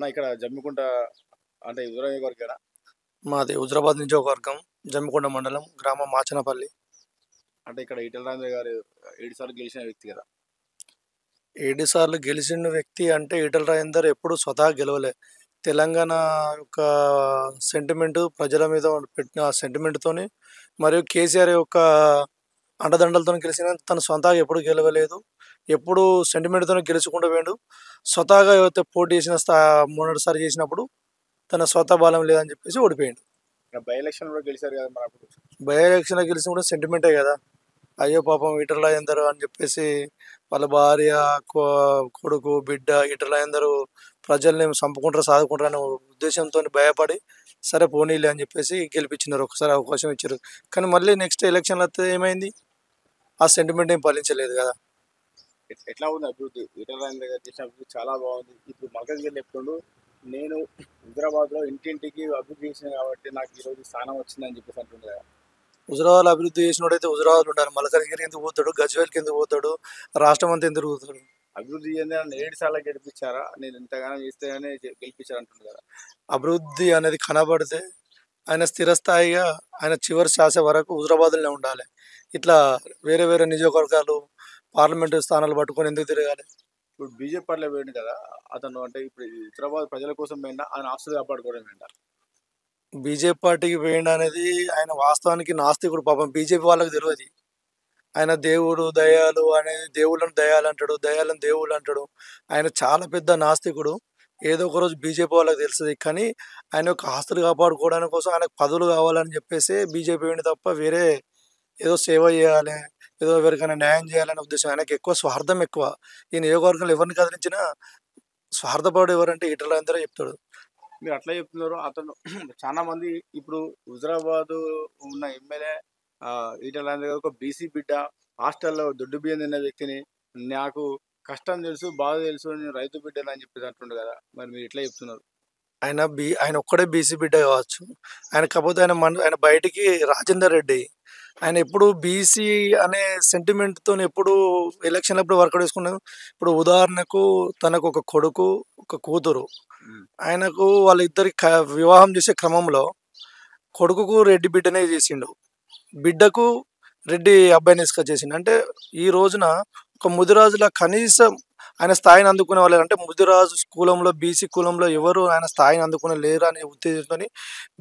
అన్న ఇక్కడ జమ్మికుంట అంటే హుజురాబాద్ వరకేనా? మాది హుజరాబాద్ నియోజకవర్గం జమ్మికొండ మండలం గ్రామం మాచనపల్లి. అంటే ఇక్కడ ఈటెల రాజేందర్ గారు 7 సార్లు గెలిచిన వ్యక్తి కదా! 7 సార్లు గెలిచిన వ్యక్తి అంటే ఈటల రాజేందర్ ఎప్పుడు స్వతహా గెలవలే. తెలంగాణ యొక్క సెంటిమెంట్ ప్రజల మీద పెట్టిన సెంటిమెంట్‌తోని మరియు కేసీఆర్ యొక్క అండదండలతోని గెలిచిన తను సొంతగా ఎప్పుడు గెలవలేదు. ఎప్పుడు సెంటిమెంట్‌తోనే గెలుచుకుంటూ పోయిండు. స్వతహాగా ఎవరైతే పోటీ చేసిన మొదటిసారి చేసినప్పుడు తన స్వతహా బలం లేదని చెప్పేసి ఓడిపోయిండు. ఇక్కడ బై ఎలక్షన్ కూడా గెలిచారు కదా మరి అప్పుడు. బై ఎలక్షన్‌లో గెలిచిన కూడా సెంటిమెంటే కదా! అయ్యో పాపం ఈటల రాజేందర్ అని చెప్పేసి వాళ్ళ భార్య, కొడుకు, బిడ్డ ఈటల రాజేందర్ ప్రజల్ని చంపుకుంటారు, సాదుకుంటారు అనే ఉద్దేశంతోని భయపడి సరే పోనీలే అని చెప్పేసి గెలిపించినారు. ఒకసారి అవకాశం ఇచ్చారు. కానీ మళ్ళీ నెక్స్ట్ ఎలక్షన్‌లో వస్తే ఏమైంది? ఆ సెంటిమెంట్ ఏం ఫలించలేదు కదా! ఎట్లా ఉంది అభివృద్ధి? ఈటెల రాజేందర్ గారు చేసిన అభివృద్ధి చాలా బాగుంది. ఇప్పుడు మల్కాజ్గిరి చెప్తుండు, నేను హుజురాబాద్‌లో ఇంటింటికి అభివృద్ధి చేసిన కాబట్టి నాకు ఈరోజు స్థానం వచ్చిందని చెప్పేసి అంటుండు కదా! హుజరాబాద్ అభివృద్ధి చేసినోడైతే హుజరాబాద్‌లో ఉండాలి. మల్కాజ్గిరి ఎందుకు పోతాడు? గజ్వేల్‌కి ఎందుకు పోతాడు? రాష్ట్రం అంతా ఎందుకు తిరుగుతాడు? అభివృద్ధి చెంది నన్ను 7 సార్లు గెలిపించారా? నేను ఇంతగానో చేస్తేనే గెలిపించారు అంటుండు కదా! అభివృద్ధి అనేది కనబడితే ఆయన స్థిరస్థాయిగా ఆయన చివరి శ్వాస వరకు హుజరాబాద్‌లోనే ఉండాలి. ఇట్లా వేరే వేరే నియోజకవర్గాలు, పార్లమెంటు స్థానాలు పట్టుకొని ఎందుకు తిరగాలి? ఇప్పుడు బీజేపీ పార్టీలో పోయిండు కదా! అతను అంటే ఇప్పుడు ఈ హుజురాబాద్ ప్రజల కోసం పోయిండా? ఆయన ఆస్తులు కాపాడుకోవడం పోయిండా? బీజేపీ పార్టీకి పోయిండనేది ఆయన వాస్తవానికి నాస్తికుడు పాపం బీజేపీ వాళ్ళకి తెలవది. ఆయన దేవుడు, దయ్యాలు అనేది దేవుళ్ళని దయ్యాలంటాడు, దయ్యాలను దేవుళ్ళు అంటాడు. ఆయన చాలా పెద్ద నాస్తికుడు. ఏదో ఒక రోజు బీజేపీ వాళ్ళకి తెలుస్తది. కానీ ఆయన యొక్క ఆస్తులు కాపాడుకోవడానికి కోసం ఆయనకు పదవులు కావాలని చెప్పేసే బీజేపీ పోయిండు తప్ప వేరే ఏదో సేవ చేయాలి, ఏదో ఎవరికైనా న్యాయం చేయాలనే ఉద్దేశం ఆయనకి ఎక్కువ స్వార్థం ఎక్కువ. ఈ నియోజకవర్గంలో ఎవరిని కదిలించినా స్వార్థపరుడు ఎవరంటే ఈటల రాజేందరే చెప్తాడు. మీరు అట్లా చెప్తున్నారు. అతను చాలా మంది ఇప్పుడు హుజురాబాద్ ఉన్న ఎమ్మెల్యే ఈటెల రాజేందర్ గారు ఒక బీసీ బిడ్డ, హాస్టల్‌లో దొడ్డు బియ్యం తిన్న వ్యక్తిని, నాకు కష్టం తెలుసు, బాధ తెలుసు, నేను రైతు బిడ్డని అని చెప్పేసి అంటుండు కదా! మరి మీరు ఎట్లా చెప్తున్నారు? ఆయన ఒక్కడే బీసీ బిడ్డ కావచ్చు. ఆయన కాకపోతే ఆయన బయటికి రాజేందర్ రెడ్డి. ఆయన ఎప్పుడు బీసీ అనే సెంటిమెంట్‌తోని ఎప్పుడు ఎలక్షన్‌లప్పుడు వర్కౌట్ చేసుకున్నాడు. ఇప్పుడు ఉదాహరణకు తనకు ఒక కొడుకు, ఒక కూతురు. హ్మ్. ఆయనకు వాళ్ళిద్దరి వివాహం చేసే క్రమంలో కొడుకుకు రెడ్డి బిడ్డనే చేసిండు. బిడ్డకు రెడ్డి అబ్బాయిని తీసుకొచ్చేసిండు. అంటే ఈ రోజున ఒక ముదిరాజుల కనీసం ఆయన స్థాయిని అందుకునే వాళ్ళు అంటే ముదిరాజు కులంలో, బీసీ కులంలో ఎవరు ఆయన స్థాయిని అందుకునే లేరనే ఉద్దేశంతోని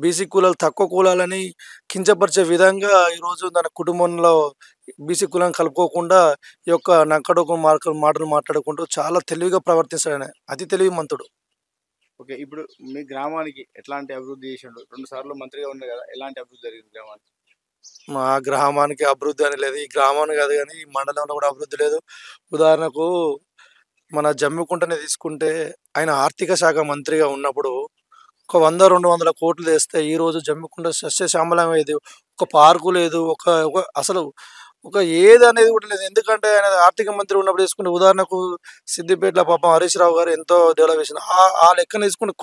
బీసీ కులాలు తక్కువ కులాలని కించపరిచే విధంగా ఈరోజు తన కుటుంబంలో బీసీ కులాన్ని కలుపుకోకుండా ఈ యొక్క నక్కడొక మాటలు మాట్లాడుకుంటూ చాలా తెలివిగా ప్రవర్తిస్తాడు ఆయన. అతి తెలివిమంతుడు. ఓకే. ఇప్పుడు మీ గ్రామానికి ఎట్లాంటి అభివృద్ధి చేసిండు? 2 సార్లు మంత్రిగా ఉన్నాడు కదా! ఎలాంటి అభివృద్ధి జరిగింది గ్రామానికి? మా గ్రామానికి అభివృద్ధి అని లేదు. ఈ గ్రామాన్ని కాదు గానీ ఈ మండలంలో కూడా అభివృద్ధి లేదు. ఉదాహరణకు మన జమ్మికుంటనే తీసుకుంటే ఆయన ఆర్థిక శాఖ మంత్రిగా ఉన్నప్పుడు ఒక 100, 200 కోట్లు తెస్తే ఈరోజు జమ్మికుంట సస్యశ్యామలమయ్యేది. ఒక పార్కు లేదు. ఒక ఒక అసలు ఒక ఏదనేది కూడా లేదు. ఎందుకంటే ఆయన ఆర్థిక మంత్రి ఉన్నప్పుడు తీసుకుంటే ఉదాహరణకు సిద్దిపేటలో పాపం హరీష్ రావు గారు ఎంతో డెవలప్ చేసిండు. ఆ లెక్కన తీసుకుంటే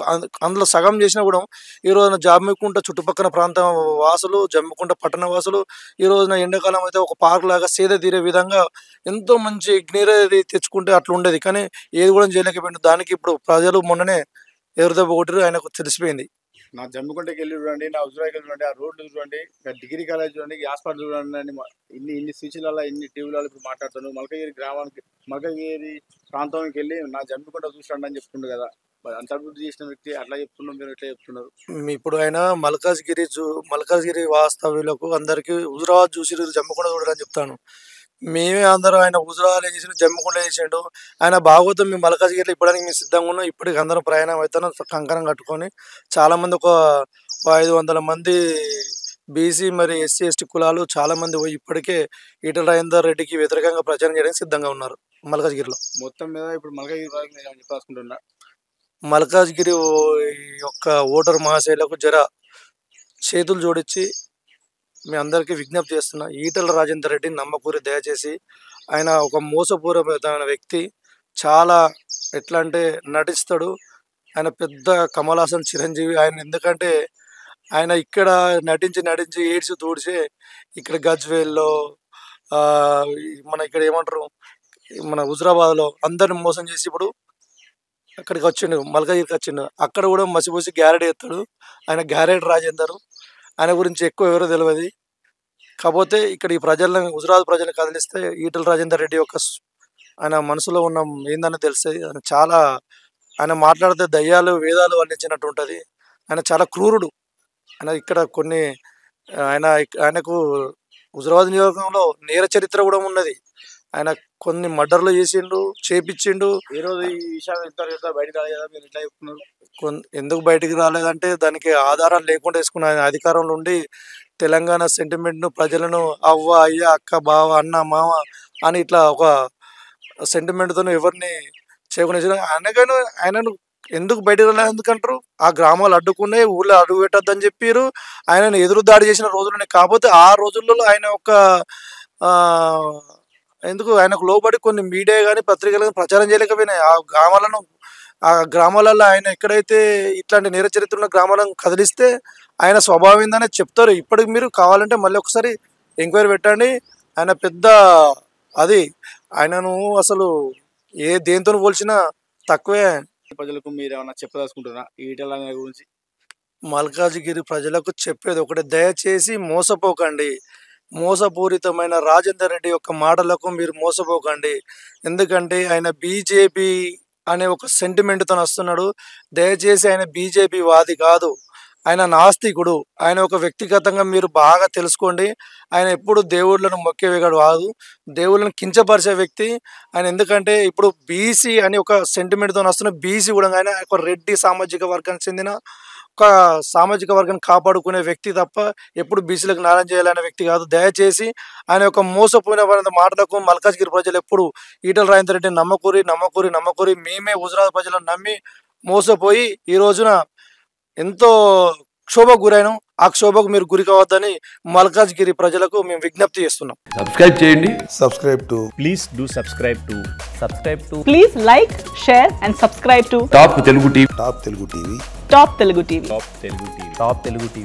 అందులో సగం చేసినా కూడా ఈ రోజున జమ్మికుంట చుట్టుపక్కల ప్రాంతం వాసులు, జమ్మికుంట పట్టణ వాసులు ఈ రోజున ఎండాకాలం అయితే ఒక పార్క్ లాగా సేద తీరే విధంగా ఎంతో మంచి గ్రీనరీ తెచ్చుకుంటే అట్లుండేది. కానీ ఏది కూడా చేయలేకపోయిండు. దానికి ఇప్పుడు ప్రజలు మొన్ననే ఎదురుదెబ్బ కొట్టిర్రు. ఆయనకు తెలిసిపోయింది. నా జమ్మికుంటకెళ్ళి చూడండి, నా హుజురాబాద్‌కెళ్ళి చూడండి, ఆ రోడ్లు చూడండి, ఇంకా డిగ్రీ కాలేజ్ చూడండి, ఈ హాస్పిటల్ చూడండి అని ఇన్ని ఇన్ని స్పీచ్‌లల్ల, ఇన్ని టీవీలలో ఇప్పుడు మాట్లాడుతుండు. మల్కగిరి ప్రాంతంకెళ్ళి నా జమ్మికుంట చూసిరండి అని చెప్తుండు కదా! మరి అంత అభివృద్ధి చేసిన వ్యక్తి అట్లా చెప్తున్నాడు. మీరు ఎట్లా చెప్తున్నారు? ఇప్పుడు ఆయన మల్కాజ్గిరి వాస్తవ్యులకు అందరికీ హుజురాబాద్ చూసిర్రు జమ్మికుంట చూడరని చెప్తాను. మేమే అందరం ఆయన హుజురాబాద్‌లో ఏం చేసిండు, జమ్మికుంటలో చేసిండు. ఆయన భాగవతం మేము మల్కాజ్గిరిలో ఇప్పడానికి మేము సిద్ధంగా ఉన్నాం. ఇప్పటికి అందరం ప్రయాణం అవుతున్నాం కంకణం కట్టుకొని. చాలామంది ఒక 500 మంది బీసీ మరి ఎస్సీ, ఎస్టీ కులాలు చాలామంది పోయి ఇప్పటికే ఈటల రాజేందర్ రెడ్డికి వ్యతిరేకంగా ప్రచారం చేయడానికి సిద్ధంగా ఉన్నారు మల్కాజ్గిరిలో. మొత్తం మీద ఇప్పుడు మల్కగిరి ప్రాజెక్ట్ మీద ఏమైనా చెప్పదలుచుకుంటున్నారా? మల్కాజ్గిరి యొక్క ఓటర్ మహాశయులకు చేతులు జోడించి మీ అందరికీ విజ్ఞప్తి చేస్తున్నా. ఈటల రాజేందర్ రెడ్డిని నమ్మకూరి దయచేసి. ఆయన ఒక మోసపూరితమైన వ్యక్తి. చాలా ఎట్లా అంటే నటిస్తాడు. ఆయన పెద్ద కమల్ హాసన్ చిరంజీవి. ఆయన ఎందుకంటే ఆయన ఇక్కడ నటించి, నటించి ఏడ్చి తూడ్చి ఇక్కడ గజ్వేల్‌లో మన ఇక్కడ ఏమంటారు మన హుజురాబాద్‌లో అందరిని మోసం చేసి ఇప్పుడు అక్కడికి వచ్చిండు, మల్కాజ్గిరికి వచ్చిండు. అక్కడ కూడా మసిపూసి గ్యారెడ్ ఎత్తాడు. ఆయన గ్యారెడ్ రాజేందర్. ఆయన గురించి ఎక్కువ ఎవరో తెలియదు. కాకపోతే ఇక్కడ ఈ ప్రజలను, హుజురాబాద్ ప్రజలను కదిలిస్తే ఈటల రాజేందర్ రెడ్డి యొక్క ఆయన మనసులో ఉన్న ఏందని తెలుస్తుంది. ఆయన చాలా, ఆయన మాట్లాడితే దయ్యాలు వేదాలు వర్ణించినట్టు ఉంటుంది. ఆయన చాలా క్రూరుడు. ఆయన ఇక్కడ కొన్ని ఆయనకు హుజురాబాద్ నియోజకవర్గంలో నేర చరిత్ర కూడా ఉన్నది. ఆయన కొన్ని మర్డర్లు చేసిండు, చేపించిండు. ఈ రోజు ఈ విషయం ఇంత బయటకు రాలేదా, మీరు ఎట్లా చెప్తున్నారు? ఎందుకు బయటికి రాలేదంటే దానికి ఆధారాలు లేకుండా వేసుకున్న ఆయన అధికారంలో ఉండి తెలంగాణ సెంటిమెంట్ను, ప్రజలను అవ్వ అయ్య అక్క బావ అన్న మామ అని ఇట్లా ఒక సెంటిమెంట్తో ఎవరిని చేయకుండా ఆయనను ఎందుకు బయటకు రాలేదు ఎందుకంటారు? ఆ గ్రామాలు అడ్డుకునే, ఊళ్ళో అడుగు పెట్టద్దని చెప్పారు. ఆయనను ఎదురు దాడి చేసిన రోజులున్నాయి. కాకపోతే ఆ రోజుల్లో ఆయన ఒక ఎందుకు ఆయనకు లోబడి కొన్ని మీడియా కానీ పత్రికలు కానీ ప్రచారం చేయలేకపోయినాయి. ఆ గ్రామాలలో ఆయన ఎక్కడైతే ఇట్లాంటి నేర చరిత్ర ఉన్న గ్రామాలను కదిలిస్తే ఆయన స్వభావం ఏందనే చెప్తారు. ఇప్పటికి మీరు కావాలంటే మళ్ళీ ఒకసారి ఎంక్వైరీ పెట్టండి. ఆయన పెద్ద అది ఆయనను అసలు దేంతో పోల్చినా తక్కువే. ప్రజలకు మీరు ఏమైనా చెప్పదలుచుకుంటున్నారా ఈటల గురించి? మల్కాజ్గిరి ప్రజలకు చెప్పేది ఒకటే, దయచేసి మోసపోకండి. మోసపూరితమైన రాజేందర్ రెడ్డి యొక్క మాటలకు మీరు మోసపోకండి. ఎందుకంటే ఆయన బీజేపీ అనే ఒక సెంటిమెంట్తో వస్తున్నాడు. దయచేసి ఆయన బీజేపీ వాది కాదు, ఆయన నాస్తికుడు. ఆయన ఒక వ్యక్తిగతంగా మీరు బాగా తెలుసుకోండి. ఆయన ఎప్పుడు దేవుళ్ళను మొక్కేవాడు కాదు, దేవుళ్ళను కించపరిచే వ్యక్తి ఆయన. ఎందుకంటే ఇప్పుడు బీసీ అని ఒక సెంటిమెంట్తో వస్తున్న బీసీ కూడా ఆయన ఒక రెడ్డి సామాజిక వర్గానికి చెందిన ఒక సామాజిక వర్గాన్ని కాపాడుకునే వ్యక్తి తప్ప ఎప్పుడు బీసీలకు న్యాయం చేయాలనే వ్యక్తి కాదు. దయచేసి ఆయన యొక్క మోసపోయిన మాటలకు మల్కాజ్గిరి ప్రజలు ఎప్పుడు ఈటల రాజేందర్ రెడ్డిని నమ్మకూరి మేమే హుజురాబాద్ ప్రజలను నమ్మి మోసపోయి ఈ రోజున ఎంతో క్షోభకు గురైన, ఆ క్షోభకు మీరు గురి కావద్దని మల్కాజ్గిరి ప్రజలకు మేము విజ్ఞప్తి చేస్తున్నాం. సబ్స్క్రైబ్ చేయండి. Please do subscribe to Please like, share and subscribe to top Telugu TV. Top Telugu TV. Top Telugu TV.